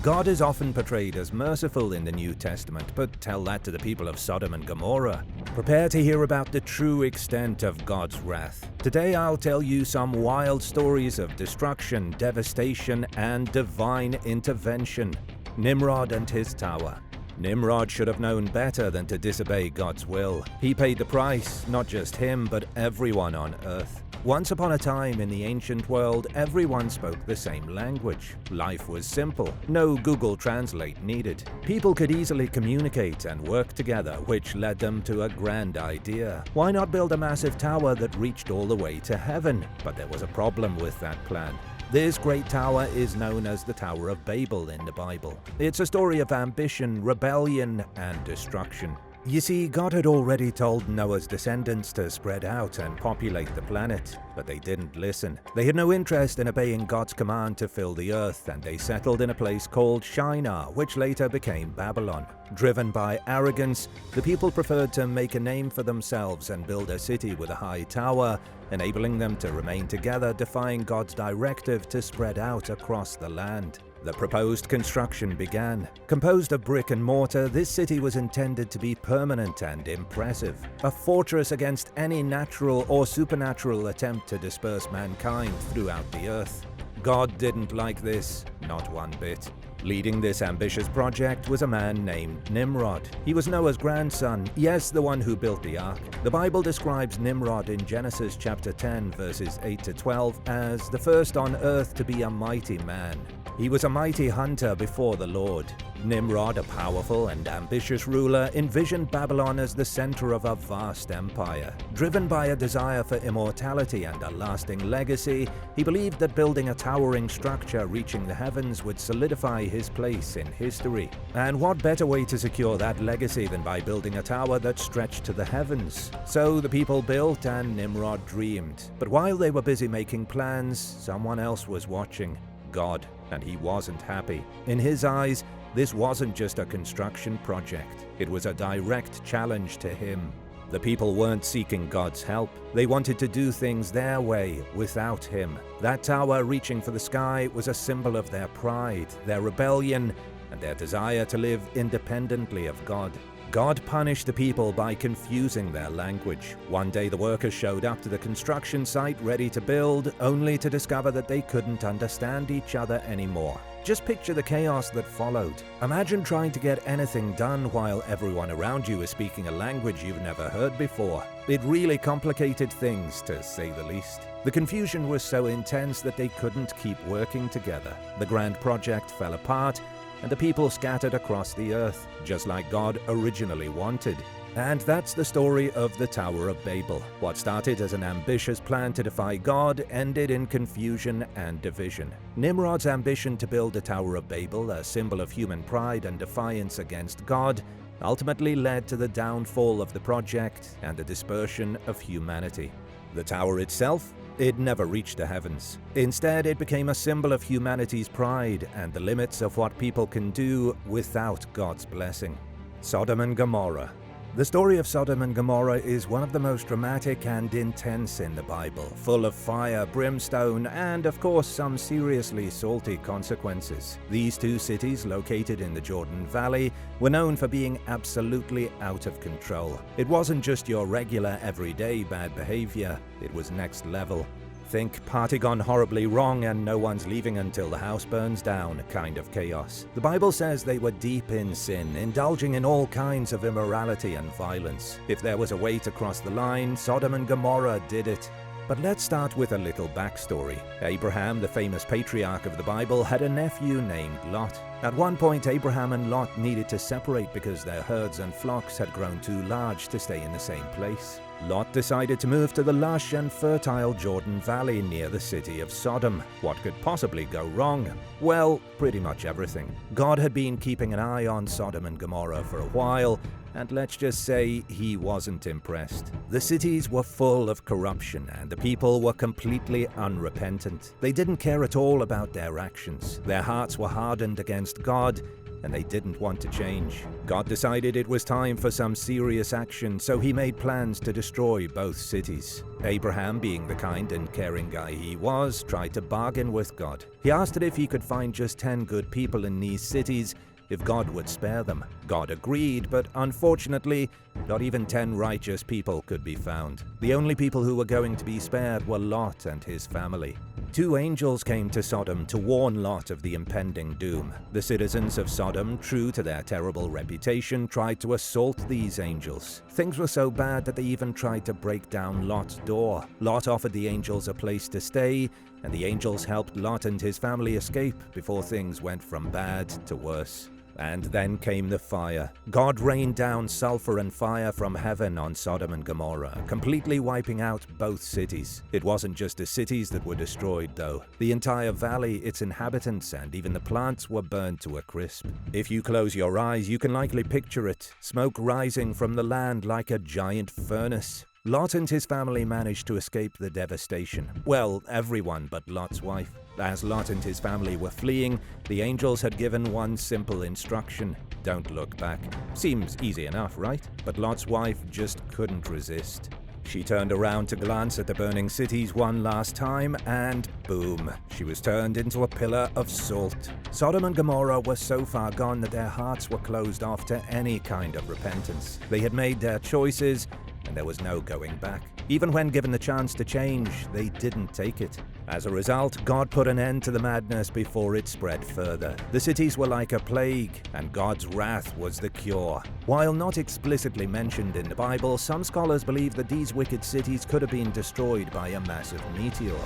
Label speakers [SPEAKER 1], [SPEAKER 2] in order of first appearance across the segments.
[SPEAKER 1] God is often portrayed as merciful in the New Testament, but tell that to the people of Sodom and Gomorrah. Prepare to hear about the true extent of God's wrath. Today I'll tell you some wild stories of destruction, devastation, and divine intervention. Nimrod and his tower. Nimrod should have known better than to disobey God's will. He paid the price, not just him, but everyone on earth. Once upon a time in the ancient world, everyone spoke the same language. Life was simple. No Google Translate needed. People could easily communicate and work together, which led them to a grand idea. Why not build a massive tower that reached all the way to heaven? But there was a problem with that plan. This great tower is known as the Tower of Babel in the Bible. It's a story of ambition, rebellion, and destruction. You see, God had already told Noah's descendants to spread out and populate the planet, but they didn't listen. They had no interest in obeying God's command to fill the earth, and they settled in a place called Shinar, which later became Babylon. Driven by arrogance, the people preferred to make a name for themselves and build a city with a high tower, enabling them to remain together, defying God's directive to spread out across the land. The proposed construction began. Composed of brick and mortar, this city was intended to be permanent and impressive, a fortress against any natural or supernatural attempt to disperse mankind throughout the earth. God didn't like this, not one bit. Leading this ambitious project was a man named Nimrod. He was Noah's grandson, yes, the one who built the ark. The Bible describes Nimrod in Genesis chapter 10, verses 8 to 12, as the first on earth to be a mighty man. He was a mighty hunter before the Lord. Nimrod, a powerful and ambitious ruler, envisioned Babylon as the center of a vast empire. Driven by a desire for immortality and a lasting legacy, he believed that building a towering structure reaching the heavens would solidify his place in history. And what better way to secure that legacy than by building a tower that stretched to the heavens? So the people built and Nimrod dreamed. But while they were busy making plans, someone else was watching. God, and he wasn't happy. In his eyes, this wasn't just a construction project. It was a direct challenge to him. The people weren't seeking God's help. They wanted to do things their way, without him. That tower reaching for the sky was a symbol of their pride, their rebellion, and their desire to live independently of God. God punished the people by confusing their language. One day the workers showed up to the construction site ready to build, only to discover that they couldn't understand each other anymore. Just picture the chaos that followed. Imagine trying to get anything done while everyone around you is speaking a language you've never heard before. It really complicated things, to say the least. The confusion was so intense that they couldn't keep working together. The grand project fell apart, and the people scattered across the earth, just like God originally wanted. And that's the story of the Tower of Babel. What started as an ambitious plan to defy God ended in confusion and division. Nimrod's ambition to build the Tower of Babel, a symbol of human pride and defiance against God, ultimately led to the downfall of the project and the dispersion of humanity. The tower itself? It never reached the heavens. Instead, it became a symbol of humanity's pride and the limits of what people can do without God's blessing. Sodom and Gomorrah. The story of Sodom and Gomorrah is one of the most dramatic and intense in the Bible, full of fire, brimstone, and of course some seriously salty consequences. These two cities, located in the Jordan Valley, were known for being absolutely out of control. It wasn't just your regular, everyday bad behavior, it was next level. Think party gone horribly wrong and no one's leaving until the house burns down kind of chaos. The Bible says they were deep in sin, indulging in all kinds of immorality and violence. If there was a way to cross the line, Sodom and Gomorrah did it. But let's start with a little backstory. Abraham, the famous patriarch of the Bible, had a nephew named Lot. At one point, Abraham and Lot needed to separate because their herds and flocks had grown too large to stay in the same place. Lot decided to move to the lush and fertile Jordan Valley near the city of Sodom. What could possibly go wrong? Well, pretty much everything. God had been keeping an eye on Sodom and Gomorrah for a while, and let's just say he wasn't impressed. The cities were full of corruption, and the people were completely unrepentant. They didn't care at all about their actions. Their hearts were hardened against God, and they didn't want to change. God decided it was time for some serious action, so he made plans to destroy both cities. Abraham, being the kind and caring guy he was, tried to bargain with God. He asked that if he could find just 10 good people in these cities, if God would spare them. God agreed, but unfortunately, not even 10 righteous people could be found. The only people who were going to be spared were Lot and his family. 2 angels came to Sodom to warn Lot of the impending doom. The citizens of Sodom, true to their terrible reputation, tried to assault these angels. Things were so bad that they even tried to break down Lot's door. Lot offered the angels a place to stay, and the angels helped Lot and his family escape before things went from bad to worse. And then came the fire. God rained down sulfur and fire from heaven on Sodom and Gomorrah, completely wiping out both cities. It wasn't just the cities that were destroyed, though. The entire valley, its inhabitants, and even the plants were burned to a crisp. If you close your eyes, you can likely picture it, smoke rising from the land like a giant furnace. Lot and his family managed to escape the devastation. Well, everyone but Lot's wife. As Lot and his family were fleeing, the angels had given one simple instruction: don't look back. Seems easy enough, right? But Lot's wife just couldn't resist. She turned around to glance at the burning cities one last time, and boom, she was turned into a pillar of salt. Sodom and Gomorrah were so far gone that their hearts were closed off to any kind of repentance. They had made their choices, and there was no going back. Even when given the chance to change, they didn't take it. As a result, God put an end to the madness before it spread further. The cities were like a plague, and God's wrath was the cure. While not explicitly mentioned in the Bible, some scholars believe that these wicked cities could have been destroyed by a massive meteor.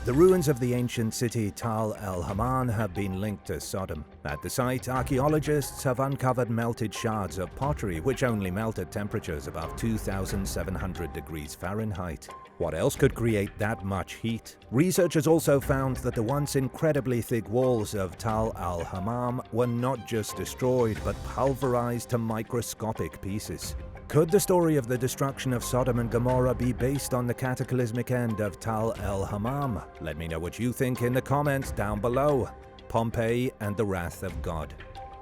[SPEAKER 1] The ruins of the ancient city Tal el-Haman have been linked to Sodom. At the site, archaeologists have uncovered melted shards of pottery which only melt at temperatures above 2,700 degrees Fahrenheit. What else could create that much heat? Researchers also found that the once incredibly thick walls of Tal el-Hammam were not just destroyed, but pulverized to microscopic pieces. Could the story of the destruction of Sodom and Gomorrah be based on the cataclysmic end of Tal el-Hammam? Let me know what you think in the comments down below. Pompeii and the wrath of God.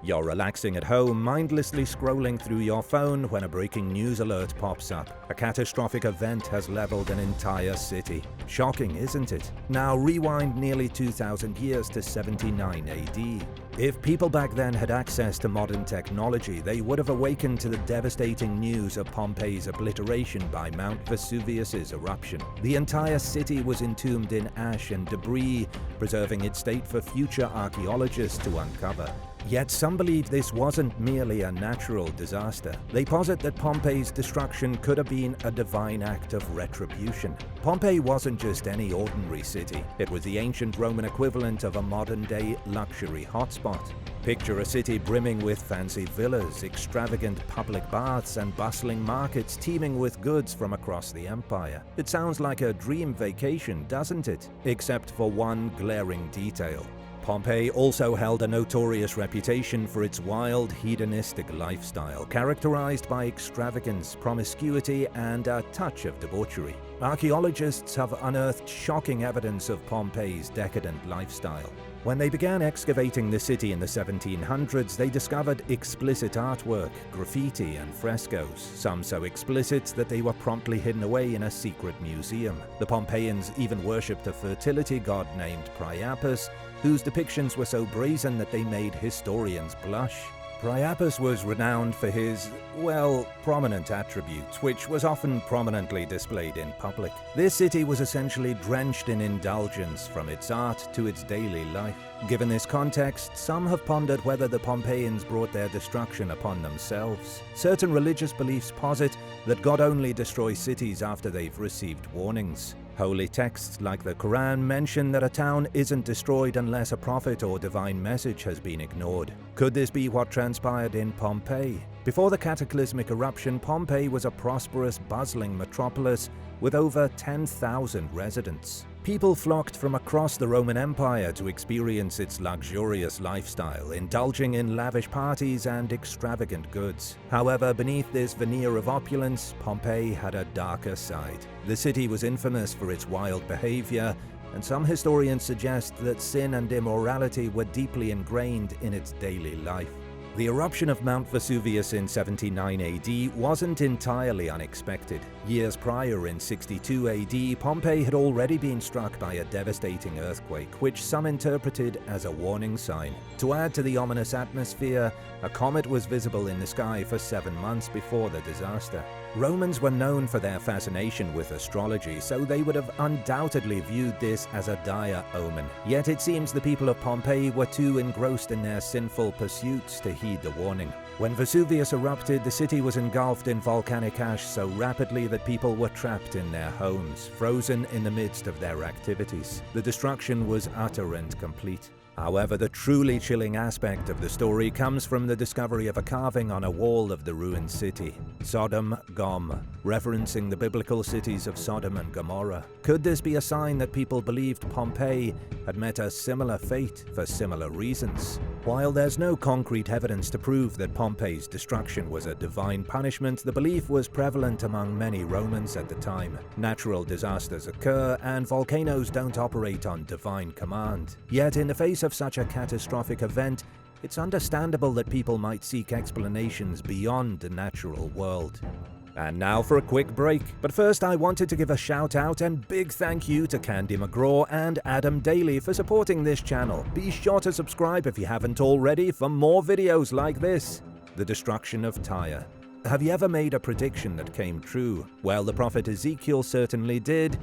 [SPEAKER 1] You're relaxing at home, mindlessly scrolling through your phone when a breaking news alert pops up. A catastrophic event has leveled an entire city. Shocking, isn't it? Now rewind nearly 2,000 years to 79 AD. If people back then had access to modern technology, they would have awakened to the devastating news of Pompeii's obliteration by Mount Vesuvius's eruption. The entire city was entombed in ash and debris, preserving its state for future archaeologists to uncover. Yet some believe this wasn't merely a natural disaster. They posit that Pompeii's destruction could have been a divine act of retribution. Pompeii wasn't just any ordinary city. It was the ancient Roman equivalent of a modern-day luxury hotspot. Picture a city brimming with fancy villas, extravagant public baths, and bustling markets teeming with goods from across the empire. It sounds like a dream vacation, doesn't it? Except for one glaring detail. Pompeii also held a notorious reputation for its wild, hedonistic lifestyle, characterized by extravagance, promiscuity, and a touch of debauchery. Archaeologists have unearthed shocking evidence of Pompeii's decadent lifestyle. When they began excavating the city in the 1700s, they discovered explicit artwork, graffiti, and frescoes, some so explicit that they were promptly hidden away in a secret museum. The Pompeians even worshipped a fertility god named Priapus, whose depictions were so brazen that they made historians blush. Priapus was renowned for his, well, prominent attributes, which was often prominently displayed in public. This city was essentially drenched in indulgence from its art to its daily life. Given this context, some have pondered whether the Pompeians brought their destruction upon themselves. Certain religious beliefs posit that God only destroys cities after they've received warnings. Holy texts like the Quran mention that a town isn't destroyed unless a prophet or divine message has been ignored. Could this be what transpired in Pompeii? Before the cataclysmic eruption, Pompeii was a prosperous, bustling metropolis with over 10,000 residents. People flocked from across the Roman Empire to experience its luxurious lifestyle, indulging in lavish parties and extravagant goods. However, beneath this veneer of opulence, Pompeii had a darker side. The city was infamous for its wild behavior, and some historians suggest that sin and immorality were deeply ingrained in its daily life. The eruption of Mount Vesuvius in 79 AD wasn't entirely unexpected. Years prior, in 62 AD, Pompeii had already been struck by a devastating earthquake, which some interpreted as a warning sign. To add to the ominous atmosphere, a comet was visible in the sky for 7 months before the disaster. Romans were known for their fascination with astrology, so they would have undoubtedly viewed this as a dire omen. Yet it seems the people of Pompeii were too engrossed in their sinful pursuits to heed the warning. When Vesuvius erupted, the city was engulfed in volcanic ash so rapidly that people were trapped in their homes, frozen in the midst of their activities. The destruction was utter and complete. However, the truly chilling aspect of the story comes from the discovery of a carving on a wall of the ruined city, Sodom Gom, referencing the biblical cities of Sodom and Gomorrah. Could this be a sign that people believed Pompeii had met a similar fate for similar reasons? While there's no concrete evidence to prove that Pompeii's destruction was a divine punishment, the belief was prevalent among many Romans at the time. Natural disasters occur, and volcanoes don't operate on divine command. Yet, in the face of such a catastrophic event, it's understandable that people might seek explanations beyond the natural world. And now for a quick break. But first, I wanted to give a shout out and big thank you to Candy McGraw and Adam Daly for supporting this channel. Be sure to subscribe if you haven't already for more videos like this. The destruction of Tyre. Have you ever made a prediction that came true? Well, the prophet Ezekiel certainly did,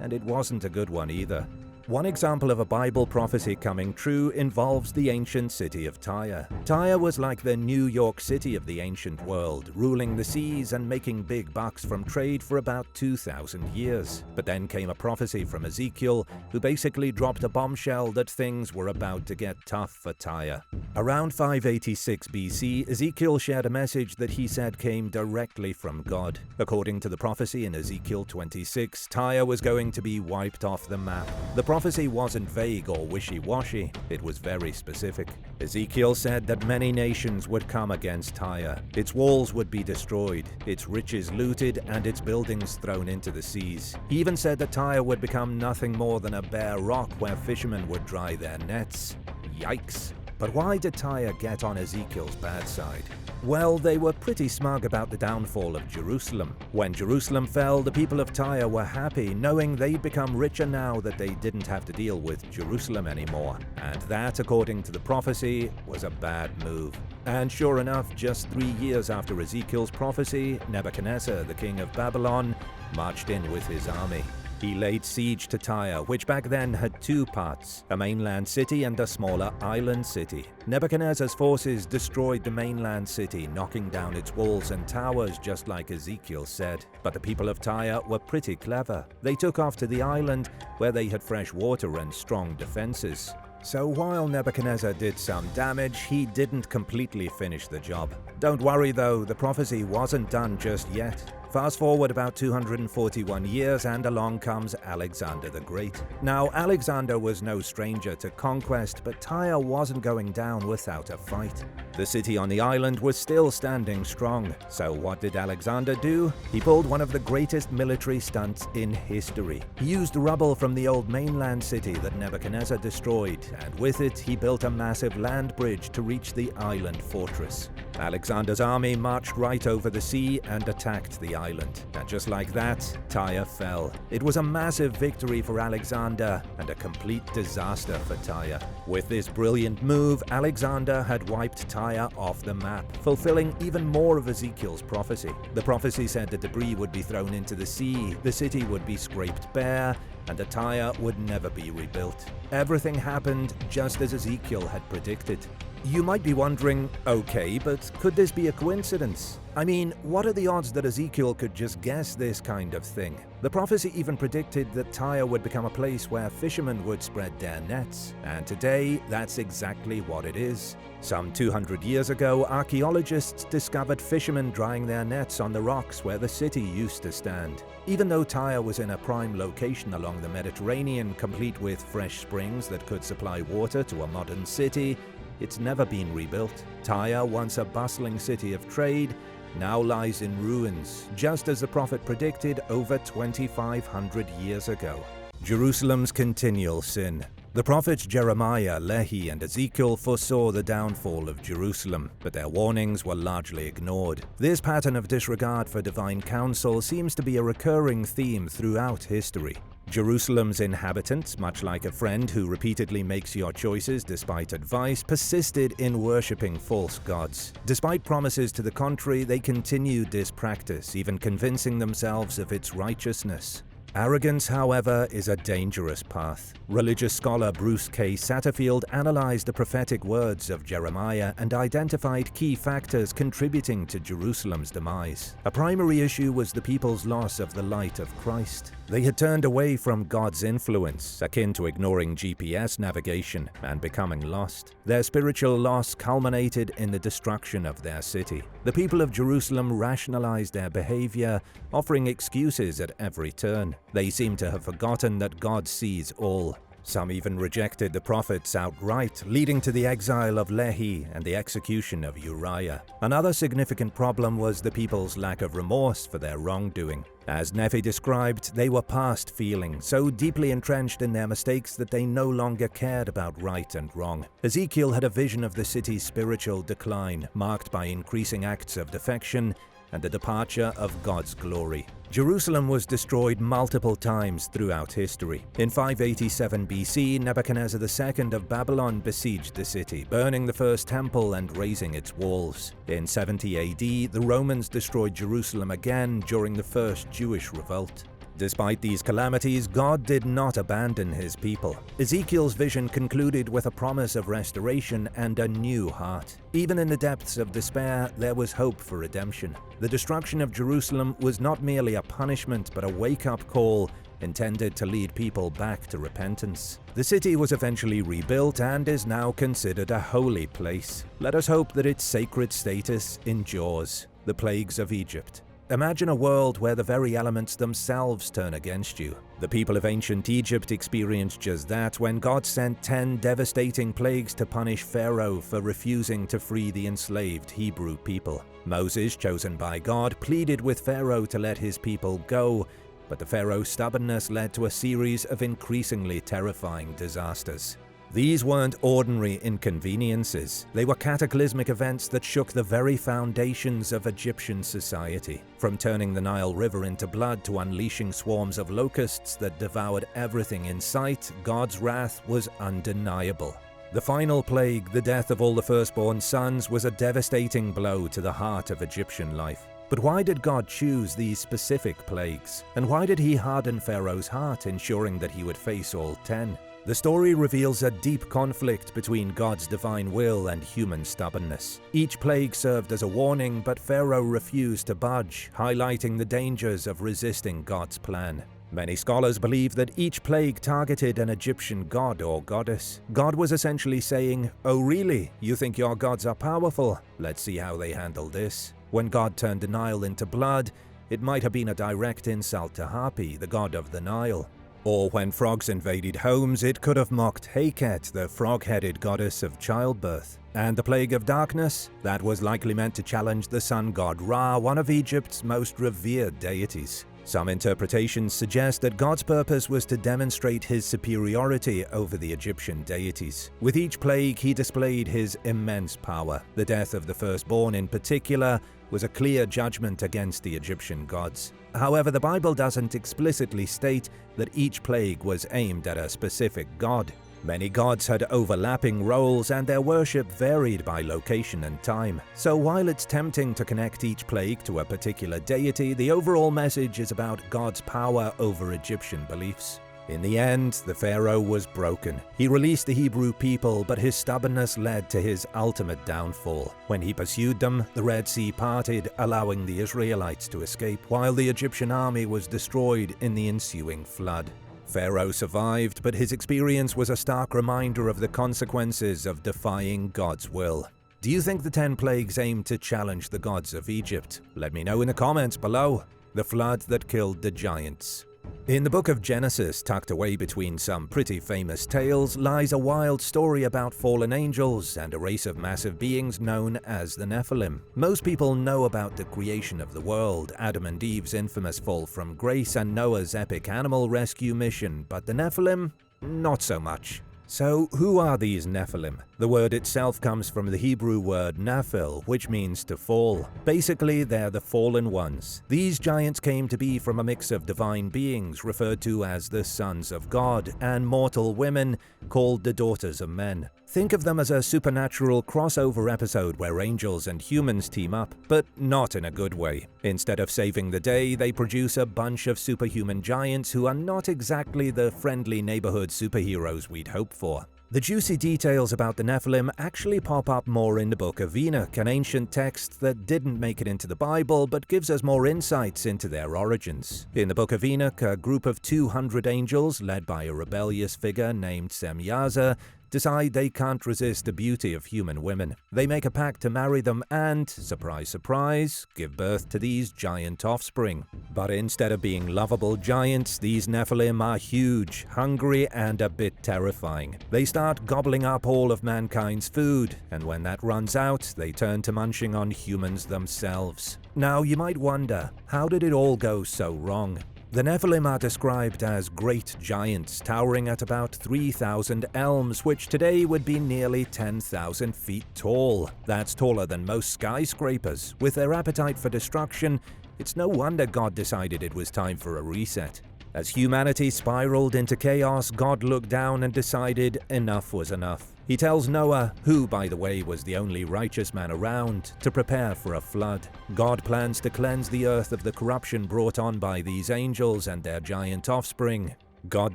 [SPEAKER 1] and it wasn't a good one either. One example of a Bible prophecy coming true involves the ancient city of Tyre. Tyre was like the New York City of the ancient world, ruling the seas and making big bucks from trade for about 2,000 years. But then came a prophecy from Ezekiel, who basically dropped a bombshell that things were about to get tough for Tyre. Around 586 BC, Ezekiel shared a message that he said came directly from God. According to the prophecy in Ezekiel 26, Tyre was going to be wiped off the map. The prophecy wasn't vague or wishy-washy, it was very specific. Ezekiel said that many nations would come against Tyre. Its walls would be destroyed, its riches looted, and its buildings thrown into the seas. He even said that Tyre would become nothing more than a bare rock where fishermen would dry their nets. Yikes. But why did Tyre get on Ezekiel's bad side? Well, they were pretty smug about the downfall of Jerusalem. When Jerusalem fell, the people of Tyre were happy, knowing they'd become richer now that they didn't have to deal with Jerusalem anymore. And that, according to the prophecy, was a bad move. And sure enough, just 3 years after Ezekiel's prophecy, Nebuchadnezzar, the king of Babylon, marched in with his army. He laid siege to Tyre, which back then had 2 parts, a mainland city and a smaller island city. Nebuchadnezzar's forces destroyed the mainland city, knocking down its walls and towers just like Ezekiel said. But the people of Tyre were pretty clever. They took off to the island, where they had fresh water and strong defenses. So while Nebuchadnezzar did some damage, he didn't completely finish the job. Don't worry though, the prophecy wasn't done just yet. Fast forward about 241 years and along comes Alexander the Great. Now, Alexander was no stranger to conquest, but Tyre wasn't going down without a fight. The city on the island was still standing strong. So what did Alexander do? He pulled one of the greatest military stunts in history. He used rubble from the old mainland city that Nebuchadnezzar destroyed, and with it he built a massive land bridge to reach the island fortress. Alexander's army marched right over the sea and attacked the island. And just like that, Tyre fell. It was a massive victory for Alexander and a complete disaster for Tyre. With this brilliant move, Alexander had wiped Tyre off the map, fulfilling even more of Ezekiel's prophecy. The prophecy said that debris would be thrown into the sea, the city would be scraped bare, and the Tyre would never be rebuilt. Everything happened just as Ezekiel had predicted. You might be wondering, okay, but could this be a coincidence? I mean, what are the odds that Ezekiel could just guess this kind of thing? The prophecy even predicted that Tyre would become a place where fishermen would spread their nets. And today, that's exactly what it is. Some 200 years ago, archaeologists discovered fishermen drying their nets on the rocks where the city used to stand. Even though Tyre was in a prime location along the Mediterranean, complete with fresh springs that could supply water to a modern city, it's never been rebuilt. Tyre, once a bustling city of trade, now lies in ruins, just as the prophet predicted over 2,500 years ago. Jerusalem's continual sin. The prophets Jeremiah, Lehi, and Ezekiel foresaw the downfall of Jerusalem, but their warnings were largely ignored. This pattern of disregard for divine counsel seems to be a recurring theme throughout history. Jerusalem's inhabitants, much like a friend who repeatedly makes your choices despite advice, persisted in worshipping false gods. Despite promises to the contrary, they continued this practice, even convincing themselves of its righteousness. Arrogance, however, is a dangerous path. Religious scholar Bruce K. Satterfield analyzed the prophetic words of Jeremiah and identified key factors contributing to Jerusalem's demise. A primary issue was the people's loss of the light of Christ. They had turned away from God's influence, akin to ignoring GPS navigation, and becoming lost. Their spiritual loss culminated in the destruction of their city. The people of Jerusalem rationalized their behavior, offering excuses at every turn. They seem to have forgotten that God sees all. Some even rejected the prophets outright, leading to the exile of Lehi and the execution of Uriah. Another significant problem was the people's lack of remorse for their wrongdoing. As Nephi described, they were past feeling, so deeply entrenched in their mistakes that they no longer cared about right and wrong. Ezekiel had a vision of the city's spiritual decline, marked by increasing acts of defection and the departure of God's glory. Jerusalem was destroyed multiple times throughout history. In 587 BC, Nebuchadnezzar II of Babylon besieged the city, burning the first temple and razing its walls. In 70 AD, the Romans destroyed Jerusalem again during the First Jewish Revolt. Despite these calamities, God did not abandon his people. Ezekiel's vision concluded with a promise of restoration and a new heart. Even in the depths of despair, there was hope for redemption. The destruction of Jerusalem was not merely a punishment, but a wake-up call intended to lead people back to repentance. The city was eventually rebuilt and is now considered a holy place. Let us hope that its sacred status endures. The plagues of Egypt. Imagine a world where the very elements themselves turn against you. The people of ancient Egypt experienced just that when God sent 10 devastating plagues to punish Pharaoh for refusing to free the enslaved Hebrew people. Moses, chosen by God, pleaded with Pharaoh to let his people go, but the Pharaoh's stubbornness led to a series of increasingly terrifying disasters. These weren't ordinary inconveniences. They were cataclysmic events that shook the very foundations of Egyptian society. From turning the Nile River into blood to unleashing swarms of locusts that devoured everything in sight, God's wrath was undeniable. The final plague, the death of all the firstborn sons, was a devastating blow to the heart of Egyptian life. But why did God choose these specific plagues? And why did he harden Pharaoh's heart, ensuring that he would face all 10? The story reveals a deep conflict between God's divine will and human stubbornness. Each plague served as a warning, but Pharaoh refused to budge, highlighting the dangers of resisting God's plan. Many scholars believe that each plague targeted an Egyptian god or goddess. God was essentially saying, "Oh really? You think your gods are powerful? Let's see how they handle this." When God turned the Nile into blood, it might have been a direct insult to Hapi, the god of the Nile. Or when frogs invaded homes, it could have mocked Heket, the frog-headed goddess of childbirth. And the plague of darkness? That was likely meant to challenge the sun god Ra, one of Egypt's most revered deities. Some interpretations suggest that God's purpose was to demonstrate his superiority over the Egyptian deities. With each plague, he displayed his immense power. The death of the firstborn in particular was a clear judgment against the Egyptian gods. However, the Bible doesn't explicitly state that each plague was aimed at a specific god. Many gods had overlapping roles, and their worship varied by location and time. So while it's tempting to connect each plague to a particular deity, the overall message is about God's power over Egyptian beliefs. In the end, the Pharaoh was broken. He released the Hebrew people, but his stubbornness led to his ultimate downfall. When he pursued them, the Red Sea parted, allowing the Israelites to escape, while the Egyptian army was destroyed in the ensuing flood. Pharaoh survived, but his experience was a stark reminder of the consequences of defying God's will. Do you think the 10 plagues aimed to challenge the gods of Egypt? Let me know in the comments below. The flood that killed the giants. In the book of Genesis, tucked away between some pretty famous tales, lies a wild story about fallen angels and a race of massive beings known as the Nephilim. Most people know about the creation of the world, Adam and Eve's infamous fall from grace, and Noah's epic animal rescue mission, but the Nephilim? Not so much. So, who are these Nephilim? The word itself comes from the Hebrew word naphil, which means to fall. Basically, they're the fallen ones. These giants came to be from a mix of divine beings, referred to as the sons of God, and mortal women, called the daughters of men. Think of them as a supernatural crossover episode where angels and humans team up, but not in a good way. Instead of saving the day, they produce a bunch of superhuman giants who are not exactly the friendly neighborhood superheroes we'd hope for. The juicy details about the Nephilim actually pop up more in the Book of Enoch, an ancient text that didn't make it into the Bible but gives us more insights into their origins. In the Book of Enoch, a group of 200 angels, led by a rebellious figure named Semyaza, decide they can't resist the beauty of human women. They make a pact to marry them and, surprise surprise, give birth to these giant offspring. But instead of being lovable giants, these Nephilim are huge, hungry, and a bit terrifying. They start gobbling up all of mankind's food, and when that runs out, they turn to munching on humans themselves. Now, you might wonder, how did it all go so wrong? The Nephilim are described as great giants, towering at about 3,000 elms, which today would be nearly 10,000 feet tall. That's taller than most skyscrapers. With their appetite for destruction, it's no wonder God decided it was time for a reset. As humanity spiraled into chaos, God looked down and decided enough was enough. He tells Noah, who, by the way, was the only righteous man around, to prepare for a flood. God plans to cleanse the earth of the corruption brought on by these angels and their giant offspring. God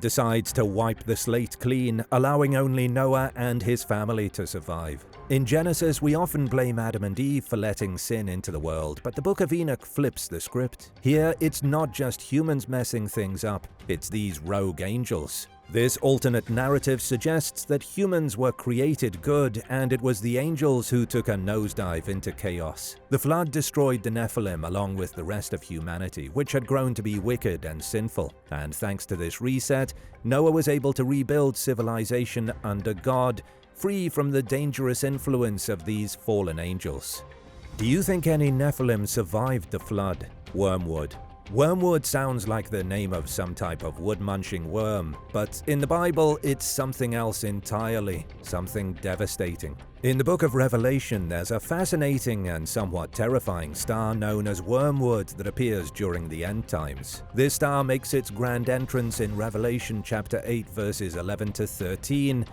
[SPEAKER 1] decides to wipe the slate clean, allowing only Noah and his family to survive. In Genesis, we often blame Adam and Eve for letting sin into the world, but the Book of Enoch flips the script. Here, it's not just humans messing things up, it's these rogue angels. This alternate narrative suggests that humans were created good, and it was the angels who took a nosedive into chaos. The flood destroyed the Nephilim along with the rest of humanity, which had grown to be wicked and sinful. And thanks to this reset, Noah was able to rebuild civilization under God, free from the dangerous influence of these fallen angels. Do you think any Nephilim survived the flood? Wormwood. Wormwood sounds like the name of some type of wood-munching worm, but in the Bible, it's something else entirely, something devastating. In the book of Revelation, there's a fascinating and somewhat terrifying star known as Wormwood that appears during the end times. This star makes its grand entrance in Revelation chapter 8 verses 11 to 13,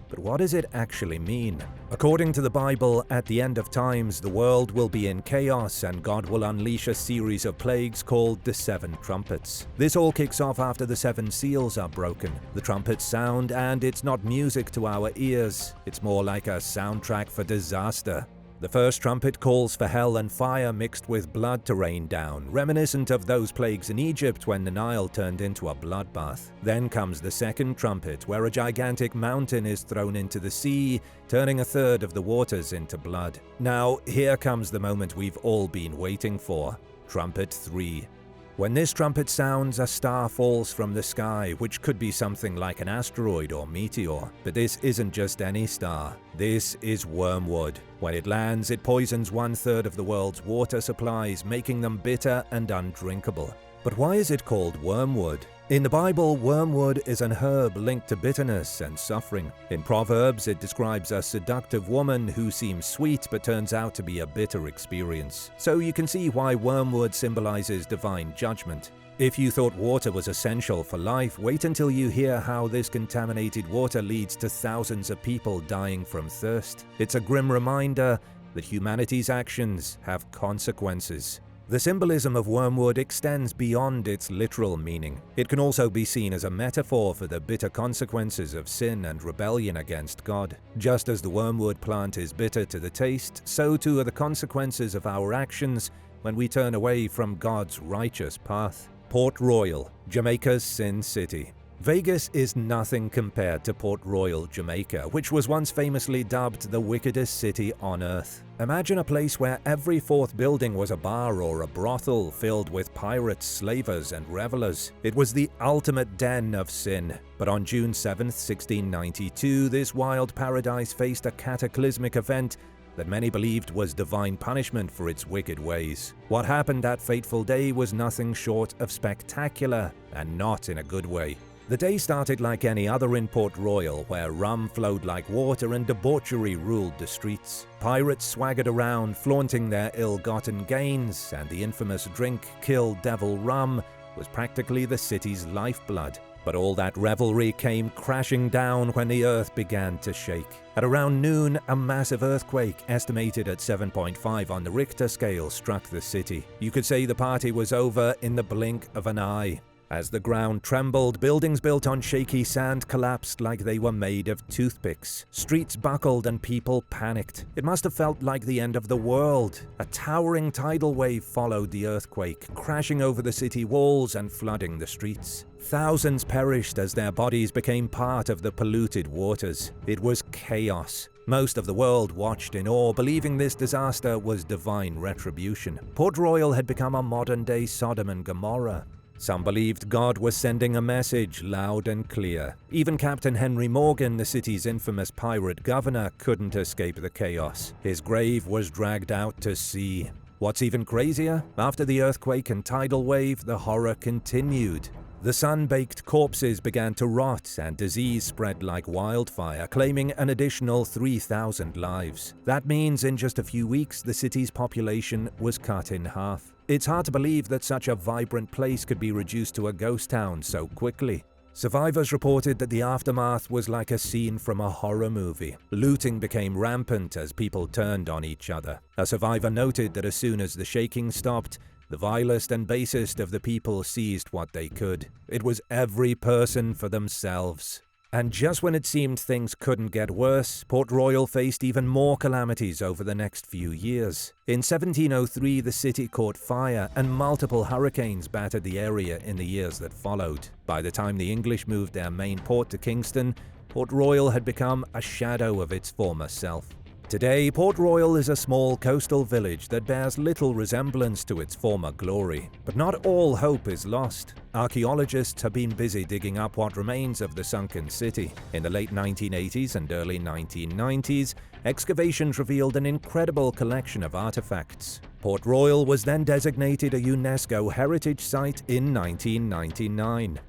[SPEAKER 1] but what does it actually mean? According to the Bible, at the end of times, the world will be in chaos and God will unleash a series of plagues called the 7 trumpets. This all kicks off after the 7 seals are broken. The trumpets sound, and it's not music to our ears. It's more like a soundtrack for disaster. The first trumpet calls for hell and fire mixed with blood to rain down, reminiscent of those plagues in Egypt when the Nile turned into a bloodbath. Then comes the second trumpet, where a gigantic mountain is thrown into the sea, turning a third of the waters into blood. Now, here comes the moment we've all been waiting for. Trumpet 3. When this trumpet sounds, a star falls from the sky, which could be something like an asteroid or meteor. But this isn't just any star. This is Wormwood. When it lands, it poisons 1/3 of the world's water supplies, making them bitter and undrinkable. But why is it called wormwood? In the Bible, wormwood is an herb linked to bitterness and suffering. In Proverbs, it describes a seductive woman who seems sweet but turns out to be a bitter experience. So you can see why wormwood symbolizes divine judgment. If you thought water was essential for life, wait until you hear how this contaminated water leads to thousands of people dying from thirst. It's a grim reminder that humanity's actions have consequences. The symbolism of wormwood extends beyond its literal meaning. It can also be seen as a metaphor for the bitter consequences of sin and rebellion against God. Just as the wormwood plant is bitter to the taste, so too are the consequences of our actions when we turn away from God's righteous path. Port Royal, Jamaica's Sin City. Vegas is nothing compared to Port Royal, Jamaica, which was once famously dubbed the wickedest city on earth. Imagine a place where every 4th building was a bar or a brothel filled with pirates, slavers, and revelers. It was the ultimate den of sin. But on June 7, 1692, this wild paradise faced a cataclysmic event that many believed was divine punishment for its wicked ways. What happened that fateful day was nothing short of spectacular, and not in a good way. The day started like any other in Port Royal, where rum flowed like water and debauchery ruled the streets. Pirates swaggered around, flaunting their ill-gotten gains, and the infamous drink, Kill Devil Rum, was practically the city's lifeblood. But all that revelry came crashing down when the earth began to shake. At around noon, a massive earthquake, estimated at 7.5 on the Richter scale, struck the city. You could say the party was over in the blink of an eye. As the ground trembled, buildings built on shaky sand collapsed like they were made of toothpicks. Streets buckled and people panicked. It must have felt like the end of the world. A towering tidal wave followed the earthquake, crashing over the city walls and flooding the streets. Thousands perished as their bodies became part of the polluted waters. It was chaos. Most of the world watched in awe, believing this disaster was divine retribution. Port Royal had become a modern-day Sodom and Gomorrah. Some believed God was sending a message loud and clear. Even Captain Henry Morgan, the city's infamous pirate governor, couldn't escape the chaos. His grave was dragged out to sea. What's even crazier? After the earthquake and tidal wave, the horror continued. The sun-baked corpses began to rot and disease spread like wildfire, claiming an additional 3,000 lives. That means in just a few weeks, the city's population was cut in half. It's hard to believe that such a vibrant place could be reduced to a ghost town so quickly. Survivors reported that the aftermath was like a scene from a horror movie. Looting became rampant as people turned on each other. A survivor noted that as soon as the shaking stopped, the vilest and basest of the people seized what they could. It was every person for themselves. And just when it seemed things couldn't get worse, Port Royal faced even more calamities over the next few years. In 1703, the city caught fire, and multiple hurricanes battered the area in the years that followed. By the time the English moved their main port to Kingston, Port Royal had become a shadow of its former self. Today, Port Royal is a small coastal village that bears little resemblance to its former glory. But not all hope is lost. Archaeologists have been busy digging up what remains of the sunken city. In the late 1980s and early 1990s, excavations revealed an incredible collection of artifacts. Port Royal was then designated a UNESCO Heritage Site in 1999.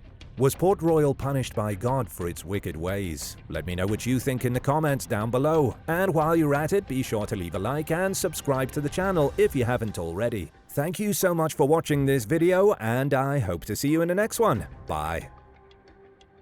[SPEAKER 1] Was Port Royal punished by God for its wicked ways? Let me know what you think in the comments down below. And while you're at it, be sure to leave a like and subscribe to the channel if you haven't already. Thank you so much for watching this video, and I hope to see you in the next one. Bye.